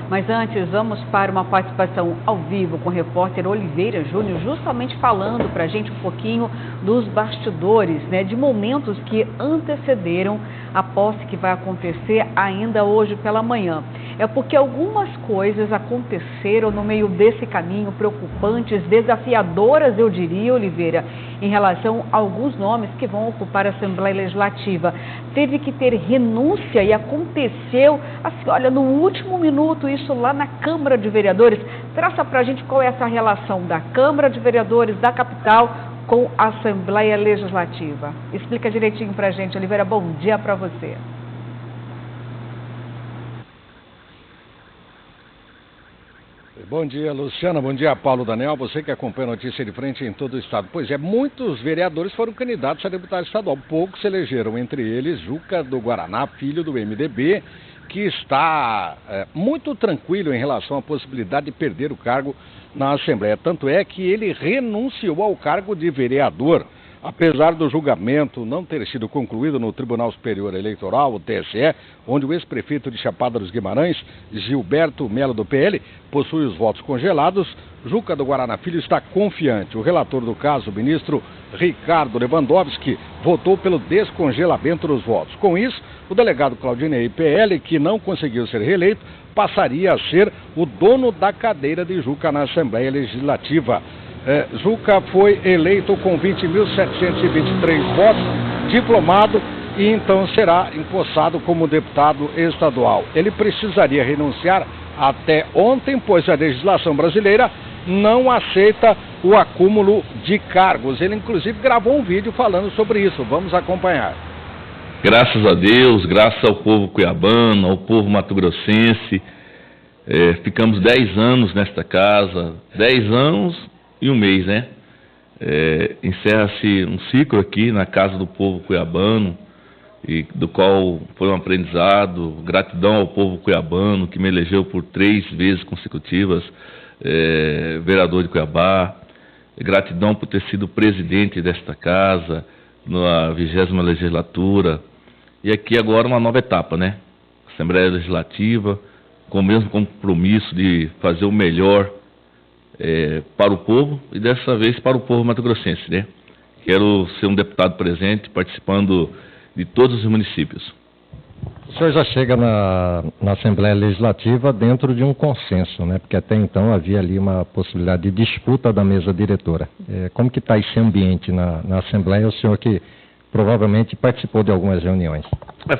Mas antes, vamos para uma participação ao vivo com o repórter Oliveira Júnior, justamente falando para a gente um pouquinho dos bastidores, né, de momentos que antecederam a posse que vai acontecer ainda hoje pela manhã. É porque algumas coisas aconteceram no meio desse caminho, preocupantes, desafiadoras, eu diria, Oliveira, em relação a alguns nomes que vão ocupar a Assembleia Legislativa. Teve que ter renúncia e aconteceu, assim, olha, no último minuto, isso lá na Câmara de Vereadores. Traça para a gente qual é essa relação da Câmara de Vereadores da capital com a Assembleia Legislativa. Explica direitinho para a gente, Oliveira. Bom dia para você. Bom dia, Luciana. Bom dia, Paulo Daniel. Você que acompanha a notícia de frente em todo o estado. Pois é, muitos vereadores foram candidatos a deputado estadual. Poucos se elegeram, entre eles Juca do Guaraná, filho do MDB, que está muito tranquilo em relação à possibilidade de perder o cargo na Assembleia. Tanto é que ele renunciou ao cargo de vereador. Apesar do julgamento não ter sido concluído no Tribunal Superior Eleitoral, o TSE, onde o ex-prefeito de Chapada dos Guimarães, Gilberto Melo do PL, possui os votos congelados, Juca do Guaraná Filho está confiante. O relator do caso, o ministro Ricardo Lewandowski, votou pelo descongelamento dos votos. Com isso, o delegado Claudinei PL, que não conseguiu ser reeleito, passaria a ser o dono da cadeira de Juca na Assembleia Legislativa. Juca foi eleito com 20.723 votos, diplomado, e então será empossado como deputado estadual. Ele precisaria renunciar até ontem, pois a legislação brasileira não aceita o acúmulo de cargos. Ele, inclusive, gravou um vídeo falando sobre isso. Vamos acompanhar. Graças a Deus, graças ao povo cuiabano, ao povo mato-grossense, ficamos 10 anos nesta casa, 10 anos e um mês, né? Encerra-se um ciclo aqui na casa do povo cuiabano, e do qual foi um aprendizado. Gratidão ao povo cuiabano que me elegeu por 3 vezes consecutivas vereador de Cuiabá. Gratidão por ter sido presidente desta casa na 20ª legislatura. E aqui agora uma nova etapa, né? Assembleia Legislativa, com o mesmo compromisso de fazer o melhor para o povo, e dessa vez para o povo mato-grossense, né? Quero ser um deputado presente, participando de todos os municípios. O senhor já chega na Assembleia Legislativa dentro de um consenso, né? Porque até então havia ali uma possibilidade de disputa da mesa diretora. Como que está esse ambiente na Assembleia? O senhor que provavelmente participou de algumas reuniões.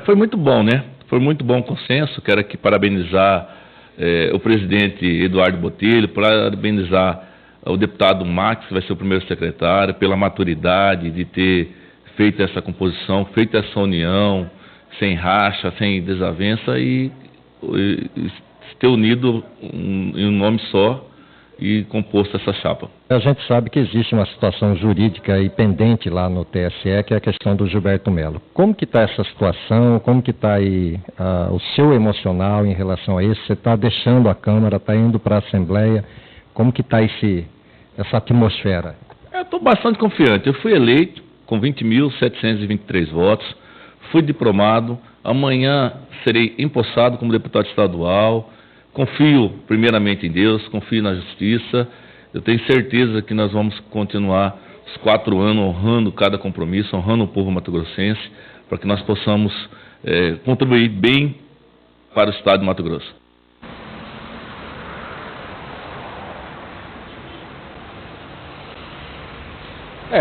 Foi muito bom, né? Foi muito bom o consenso. Quero aqui parabenizar o presidente Eduardo Botelho, parabenizar o deputado Max, que vai ser o primeiro secretário, pela maturidade de ter feito essa composição, feito essa união, sem racha, sem desavença, e ter unido em um nome só e composto essa chapa. A gente sabe que existe uma situação jurídica aí pendente lá no TSE, que é a questão do Gilberto Melo. Como que está essa situação? Como que está aí o seu emocional em relação a isso? Você está deixando a Câmara, está indo para a Assembleia? Como que está essa atmosfera? Eu estou bastante confiante. Eu fui eleito com 20.723 votos, fui diplomado, amanhã serei empossado como deputado estadual. Confio primeiramente em Deus, confio na justiça. Eu tenho certeza que nós vamos continuar os 4 anos honrando cada compromisso, honrando o povo mato-grossense, para que nós possamos contribuir bem para o estado de Mato Grosso.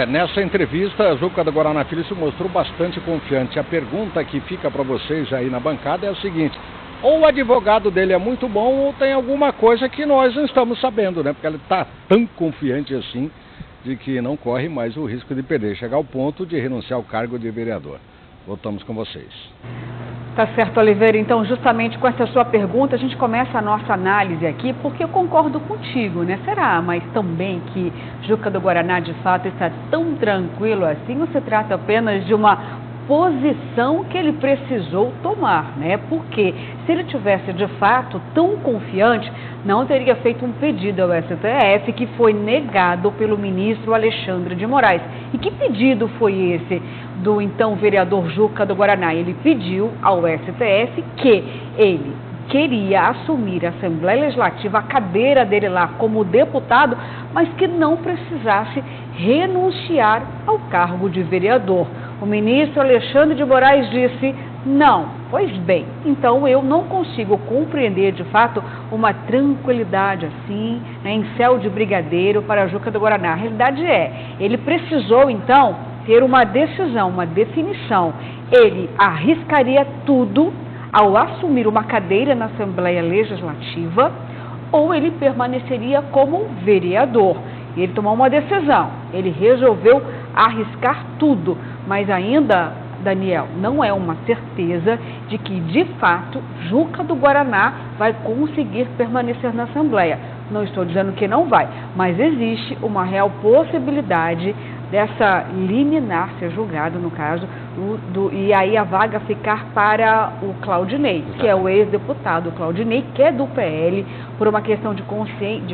Nessa entrevista, Juca do Guaraná Filho se mostrou bastante confiante. A pergunta que fica para vocês aí na bancada é a seguinte: ou o advogado dele é muito bom, ou tem alguma coisa que nós não estamos sabendo, né? Porque ele está tão confiante assim de que não corre mais o risco de perder, chegar ao ponto de renunciar ao cargo de vereador. Voltamos com vocês. Tá certo, Oliveira. Então, justamente com essa sua pergunta, a gente começa a nossa análise aqui, porque eu concordo contigo, né? Será, mas também que Juca do Guaraná, de fato, está tão tranquilo assim, ou se trata apenas de uma posição que ele precisou tomar, né? Porque se ele tivesse de fato tão confiante, não teria feito um pedido ao STF, que foi negado pelo ministro Alexandre de Moraes. E que pedido foi esse do então vereador Juca do Guaraná? Ele pediu ao STF que ele queria assumir a Assembleia Legislativa, a cadeira dele lá como deputado, mas que não precisasse renunciar ao cargo de vereador. O ministro Alexandre de Moraes disse: não, pois bem, então eu não consigo compreender de fato uma tranquilidade assim, né, em céu de brigadeiro para a Juca do Guaraná. A realidade ele precisou então ter uma decisão, uma definição. Ele arriscaria tudo ao assumir uma cadeira na Assembleia Legislativa ou ele permaneceria como vereador. E ele tomou uma decisão, ele resolveu arriscar tudo, mas ainda, Daniel, não é uma certeza de que, de fato, Juca do Guaraná vai conseguir permanecer na Assembleia. Não estou dizendo que não vai, mas existe uma real possibilidade dessa liminar ser julgado, no caso, e aí a vaga ficar para o Claudinei, que é o ex-deputado Claudinei, que é do PL, por uma questão de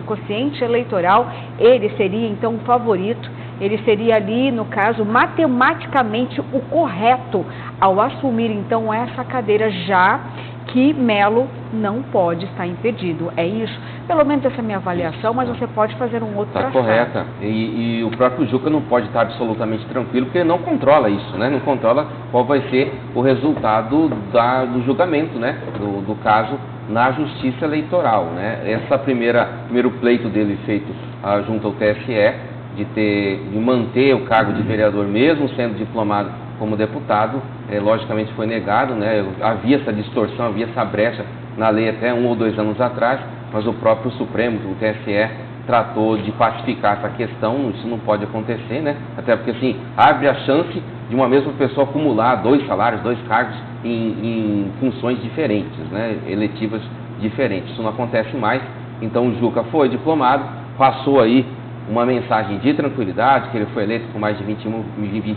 quociente eleitoral. Ele seria, então, o favorito, ele seria ali, no caso, matematicamente o correto ao assumir, então, essa cadeira, já que Melo não pode estar impedido. É isso? Pelo menos essa é a minha avaliação, mas você pode fazer um outro traçado. Está correta. E o próprio Juca não pode estar absolutamente tranquilo, porque ele não controla isso, né? Não controla qual vai ser o resultado do julgamento, né? Do caso na Justiça Eleitoral, né? Essa primeiro pleito dele feito junto ao TSE, de manter o cargo de vereador mesmo sendo diplomado como deputado, logicamente foi negado, né? Havia essa distorção, havia essa brecha na lei até 1 ou 2 anos atrás, mas o próprio Supremo, o TSE, tratou de pacificar essa questão. Isso não pode acontecer, né? Até porque, assim, abre a chance de uma mesma pessoa acumular 2 salários, 2 cargos em funções diferentes, né? Eletivas diferentes. Isso não acontece mais. Então o Juca foi diplomado, passou aí uma mensagem de tranquilidade, que ele foi eleito com mais de 20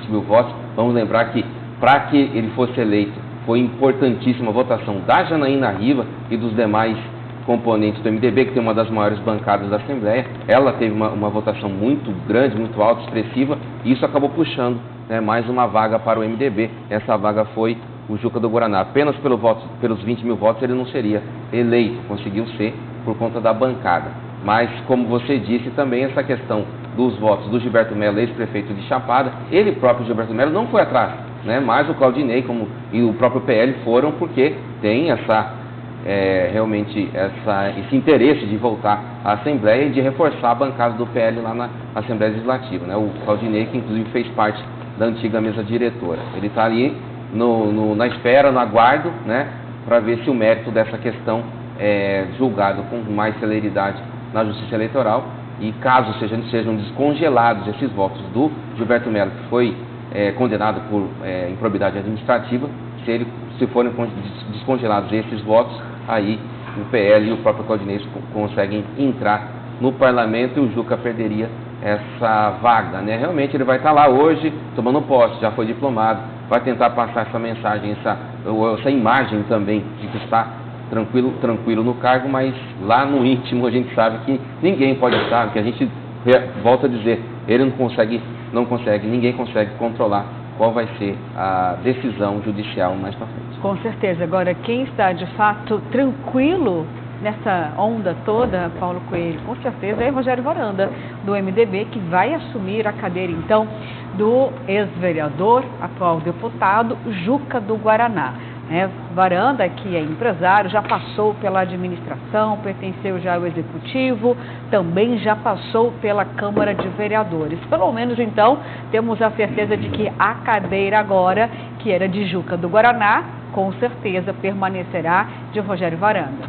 mil votos. Vamos lembrar que, para que ele fosse eleito, foi importantíssima a votação da Janaína Riva e dos demais componentes do MDB, que tem uma das maiores bancadas da Assembleia. Ela teve uma votação muito grande, muito alta, expressiva, e isso acabou puxando, né, mais uma vaga para o MDB. Essa vaga foi o Juca do Guaraná. Apenas pelos 20 mil votos ele não seria eleito, conseguiu ser por conta da bancada. Mas, como você disse, também essa questão dos votos do Gilberto Mello, ex-prefeito de Chapada, ele próprio, Gilberto Mello, não foi atrás, né? Mas o Claudinei e o próprio PL foram, porque tem realmente esse interesse de voltar à Assembleia e de reforçar a bancada do PL lá na Assembleia Legislativa, né? O Claudinei, que inclusive fez parte da antiga mesa diretora. Ele está ali na espera, no aguardo, né? Para ver se o mérito dessa questão é julgado com mais celeridade na Justiça Eleitoral, e caso sejam descongelados esses votos do Gilberto Mello, que foi condenado por improbidade administrativa, se forem descongelados esses votos, aí o PL e o próprio Claudinei conseguem entrar no parlamento e o Juca perderia essa vaga, né? Realmente ele vai estar lá hoje tomando posse, já foi diplomado, vai tentar passar essa mensagem, essa imagem também de que está tranquilo no cargo, mas lá no íntimo a gente sabe que ninguém pode estar, que a gente volta a dizer, ele não consegue, ninguém consegue controlar qual vai ser a decisão judicial mais para frente. Com certeza. Agora, quem está de fato tranquilo nessa onda toda, Paulo Coelho, com certeza é Rogério Varanda, do MDB, que vai assumir a cadeira então do ex-vereador, atual deputado Juca do Guaraná. Varanda, que é empresário, já passou pela administração, pertenceu já ao executivo, também já passou pela Câmara de Vereadores. Pelo menos, então, temos a certeza de que a cadeira agora, que era de Juca do Guaraná, com certeza permanecerá de Rogério Varanda.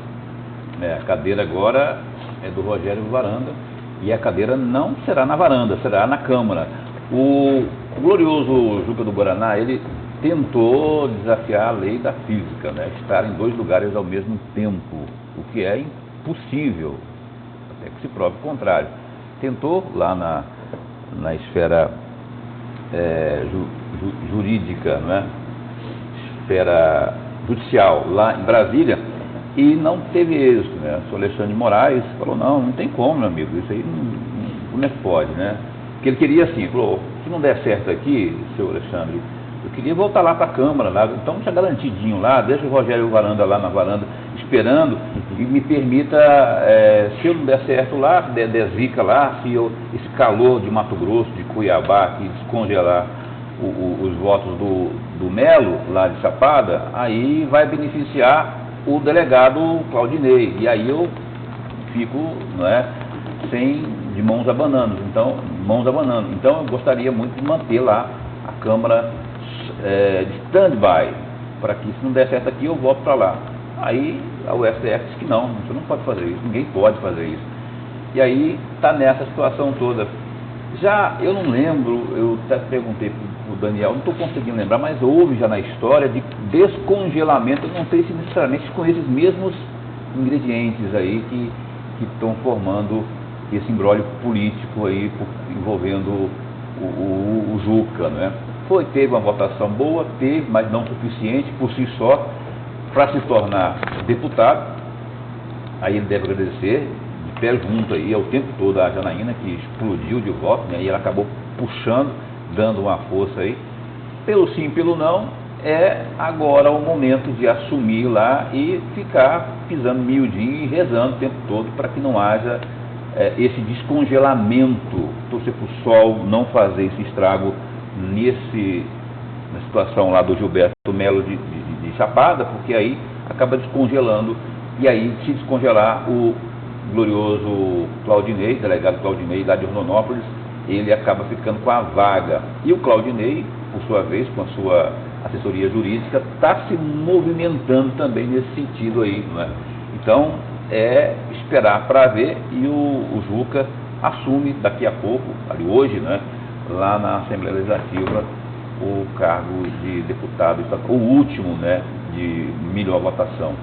A cadeira agora é do Rogério Varanda, e a cadeira não será na Varanda, será na Câmara. O glorioso Juca do Guaraná, ele tentou desafiar a lei da física, né? Estar em 2 lugares ao mesmo tempo, o que é impossível, até que se prove o contrário. Tentou lá na esfera jurídica, não é? Esfera judicial, lá em Brasília, e não teve êxito, né? O Alexandre de Moraes falou, não tem como, meu amigo, isso aí como é que pode, né? Porque ele queria assim, falou, se não der certo aqui, seu Alexandre, queria voltar lá para a Câmara, lá, então deixa garantidinho lá, deixa o Rogério Varanda lá na varanda esperando e me permita, se eu não der certo lá, der zica lá, se esse calor de Mato Grosso, de Cuiabá, que descongelar os votos do Melo, lá de Chapada, aí vai beneficiar o delegado Claudinei, e aí eu fico, não é, de mãos abanando. Então eu gostaria muito de manter lá a Câmara de stand-by, para que se não der certo aqui eu volto para lá. Aí a USTF diz que não, você não pode fazer isso, ninguém pode fazer isso. E aí está nessa situação toda. Já eu não lembro, eu até perguntei para o Daniel, não estou conseguindo lembrar, mas houve já na história de descongelamento, eu não sei se necessariamente com esses mesmos ingredientes aí que estão formando esse imbróglio político aí envolvendo o Juca, né? Teve uma votação boa, mas não suficiente por si só para se tornar deputado. Aí ele deve agradecer de pé junto aí ao tempo todo a Janaína, que explodiu de voto, né? E ela acabou puxando, dando uma força aí. Pelo sim, pelo não, é agora o momento de assumir lá e ficar pisando miudinho e rezando o tempo todo para que não haja esse descongelamento, torcer para o sol não fazer esse estrago na situação lá do Gilberto Melo de Chapada, porque aí acaba descongelando, e aí se descongelar o glorioso Claudinei, delegado Claudinei lá de Rondonópolis, ele acaba ficando com a vaga. E o Claudinei, por sua vez, com a sua assessoria jurídica, está se movimentando também nesse sentido aí, não é? Então, esperar para ver, e o Juca assume daqui a pouco, ali hoje, né, lá na Assembleia Legislativa, o cargo de deputado, o último, né, de melhor votação.